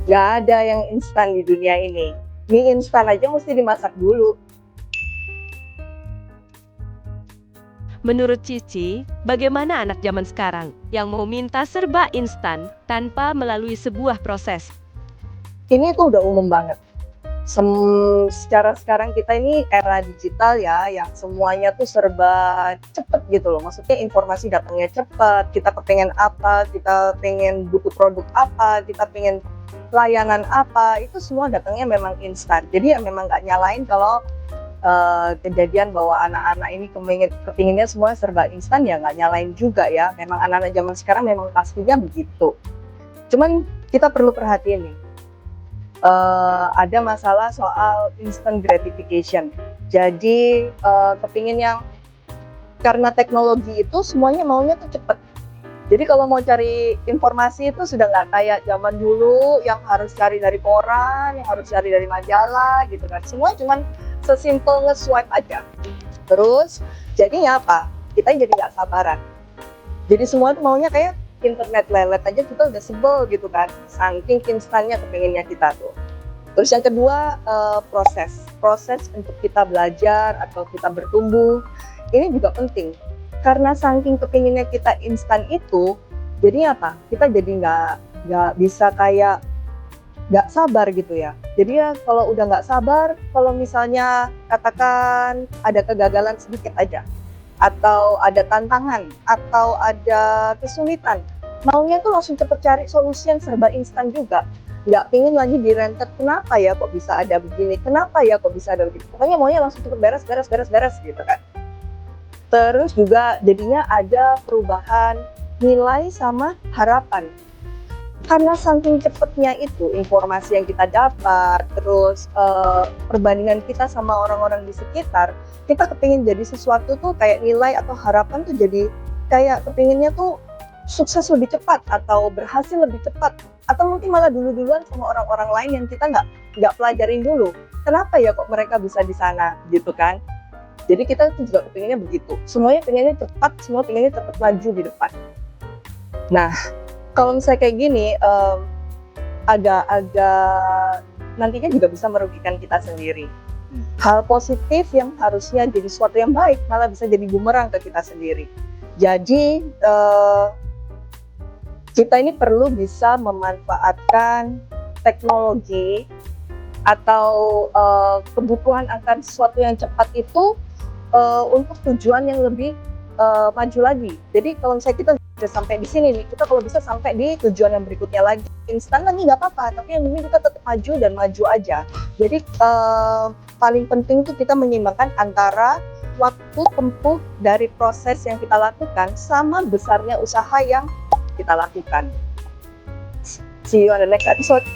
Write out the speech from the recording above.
Nggak ada yang instan di dunia ini. Mie instan aja mesti dimasak dulu. Menurut Cici, bagaimana anak zaman sekarang yang mau minta serba instan tanpa melalui sebuah proses? Ini tuh udah umum banget. Secara sekarang kita ini era digital ya, yang semuanya tuh serba cepet gitu loh. Maksudnya informasi datangnya cepet, kita kepengen apa, kita pengen butuh produk apa, kita pengen layanan apa, itu semua datangnya memang instan. Jadi ya memang nggak nyalain kalau kejadian bahwa anak-anak ini kepinginnya semua serba instan, ya nggak nyalain juga ya. Memang anak-anak zaman sekarang memang pastinya begitu. Cuman kita perlu perhatiin nih, ada masalah soal instant gratification. Jadi kepingin yang karena teknologi itu semuanya maunya tuh cepet. Jadi kalau mau cari informasi itu sudah nggak kayak zaman dulu yang harus cari dari koran, yang harus cari dari majalah gitu kan. Semua cuman sesimpel nge-swipe aja. Terus jadinya apa? Kita jadi nggak sabaran. Jadi semua tuh maunya kayak internet lelet aja kita udah sebel gitu kan. Saking instannya kepinginnya kita tuh. Terus yang kedua, proses untuk kita belajar atau kita bertumbuh, ini juga penting. Karena saking kepinginnya kita instan itu, jadi apa? Kita jadi nggak bisa kayak nggak sabar gitu ya. Jadi ya kalau udah nggak sabar, kalau misalnya katakan ada kegagalan sedikit aja, atau ada tantangan, atau ada kesulitan, maunya tuh langsung cepet cari solusi yang serba instan juga. Nggak pingin lagi direntet, kenapa ya kok bisa ada begini, kenapa ya kok bisa ada begitu. Pokoknya maunya langsung cepet beres gitu kan. Terus juga jadinya ada perubahan nilai sama harapan. Karena saking cepetnya itu informasi yang kita dapat, terus perbandingan kita sama orang-orang di sekitar, kita kepingin jadi sesuatu tuh kayak nilai atau harapan tuh jadi kayak kepinginnya tuh sukses lebih cepat atau berhasil lebih cepat, atau mungkin malah duluan sama orang-orang lain yang kita nggak pelajarin dulu. Kenapa ya kok mereka bisa di sana gitu kan? Jadi kita juga kepinginnya begitu. Semuanya pengennya cepat, semua pengennya cepat maju di depan. Nah, kalau misalnya kayak gini, agak-agak nantinya juga bisa merugikan kita sendiri. Hal positif yang harusnya jadi sesuatu yang baik, malah bisa jadi bumerang ke kita sendiri. Jadi, kita ini perlu bisa memanfaatkan teknologi atau kebutuhan akan sesuatu yang cepat itu untuk tujuan yang lebih maju lagi. Jadi kalau misalnya kita sudah sampai di sini nih, kita kalau bisa sampai di tujuan yang berikutnya lagi. Instan lagi nggak apa-apa, tapi yang penting kita tetap maju dan maju aja. Jadi paling penting tuh kita menyeimbangkan antara waktu tempuh dari proses yang kita lakukan sama besarnya usaha yang kita lakukan. See you on the next episode.